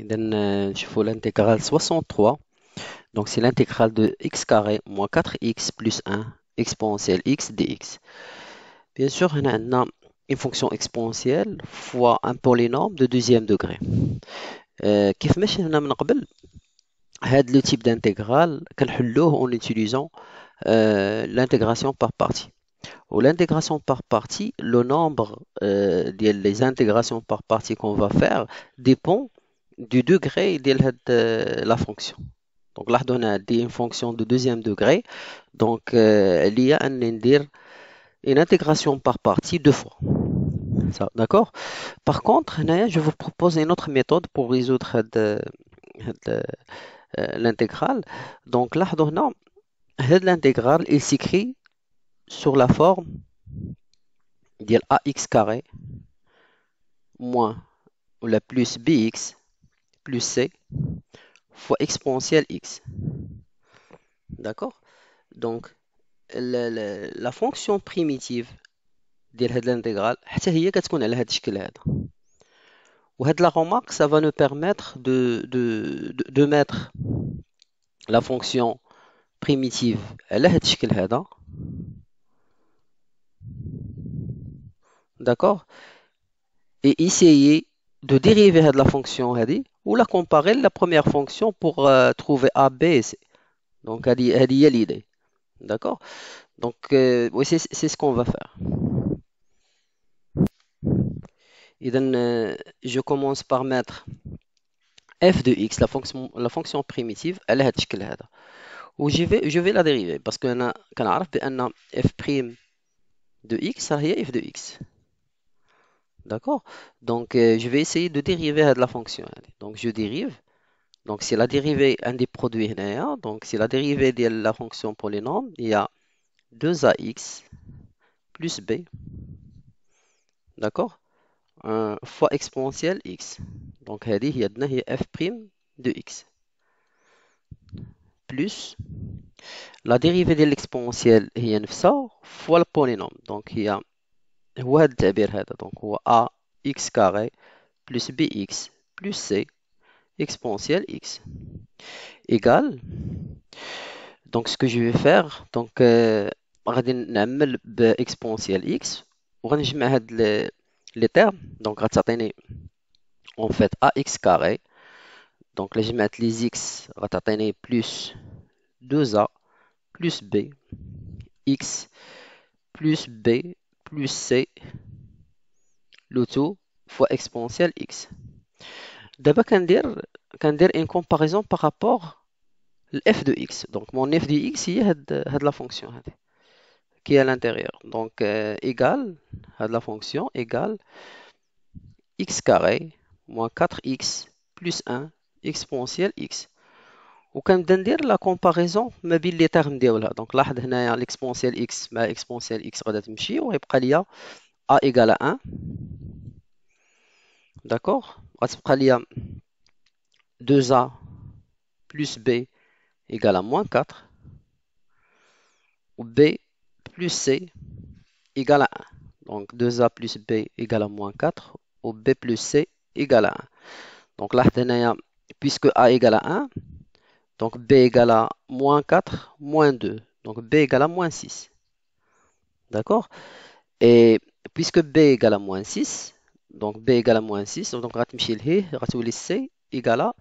إذا نشوفوا l'intégrale 63. Donc c'est l'intégrale de x carré moins 4x plus 1 exponentielle x dx. Bien sûr, on a une fonction exponentielle fois un polynôme de deuxième degré. كيف ما شفنا من قبل هذا le type d'intégrale كنحلوه en utilisant l'intégration par partie. Ou l'intégration par partie, le nombre des intégrations par partie qu'on va faire dépend du degré de la fonction. Donc là, on a une fonction de deuxième degré. Donc, il y a une intégration par partie deux fois. D'accord? Par contre, je vous propose une autre méthode pour résoudre l'intégrale. Donc là, l'intégrale, il s'écrit sur la forme de ax carré moins ou la plus bx plus c fois exponentielle x. D'accord? Donc, la fonction primitive ديال هاد l'intégrale حتى هي كتكون على هاد الشكل هذا. وهاد la remarque, ça va nous permettre de mettre la fonction primitive على هاد الشكل هذا. D'accord? Et essayer de dériver de la fonction هذه ou la comparer la première fonction pour trouver A, B et C. Donc, هذه هي l'idée. D'accord? Donc, oui, c'est ce qu'on va faire. Et donc, je commence par mettre f de x, la fonction primitive, elle est الشكل هذا. وje vais la dériver parce que أنا كنعرف بأن f' de x هي f de x. D'accord? Donc, je vais essayer de dériver de la fonction. Donc, je dérive. Donc, c'est la dérivée, un des produits هنايا. Donc, c'est la dérivée de la fonction polynôme. Il y a 2ax plus b. D'accord? Fois exponentielle x. Donc, هذه هي f' de x. Plus la dérivée de l'exponentielle هي نفسها fois le polynôme. Donc, هو هذا التعبير هذا. Donc, هو ax carré plus bx plus c exponentielle x égale. Donc, ce que je vais faire, donc, غادي نعمل بإكسبونسيال x وغنجمع هاد les termes. Donc, غتعطيني en fait ax carré. Donc, là, جمعت les x غتعطيني plus 2a plus b x plus b plus c le tout fois exponentielle x. D'abord, كندير une comparaison par rapport à f de x. Donc, mon f de x هي هاد la fonction هذه qui est à l'intérieur. Donc, égale هاد la fonction égale x carré moins 4x plus 1 exponentielle x. وكنبدا ندير لا كومباريزون ما بين لي تيرم ديالها. دونك لاحظ هنايا ليكسبونسيال اكس مع اكسبونسيال اكس غادا تمشي وغيبقى ليا ا ايكال 1. داكوغ غتبقى ليا 2a plus b égale à moins 4 ou b plus c égale à 1. Donc 2a plus b égale à moins 4 ou b plus c égale à 1. Donc là, puisque a égale à 1, donc b égale à moins 4, moins 2. Donc b égale à moins 6. D'accord? Et puisque b égale à moins 6, donc b égale à moins 6, donc c égale à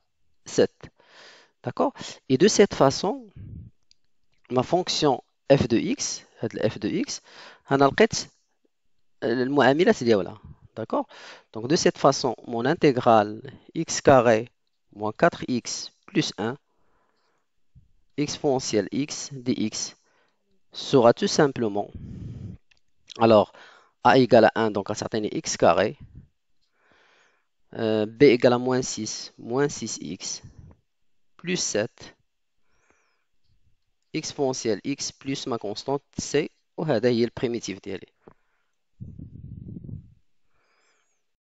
7. D'accord? Et de cette façon, ma fonction f de x, f de x, أنا لقيت المعاملات ديالها. D'accord? Donc de cette façon, mon intégrale x carré moins 4x plus 1 exponentielle x dx sera tout simplement, alors a égale à 1, donc à certaines x carré, b égale à moins 6x plus 7 exponentielle x plus ma constante c وهذا هي البريميتيف ديالي.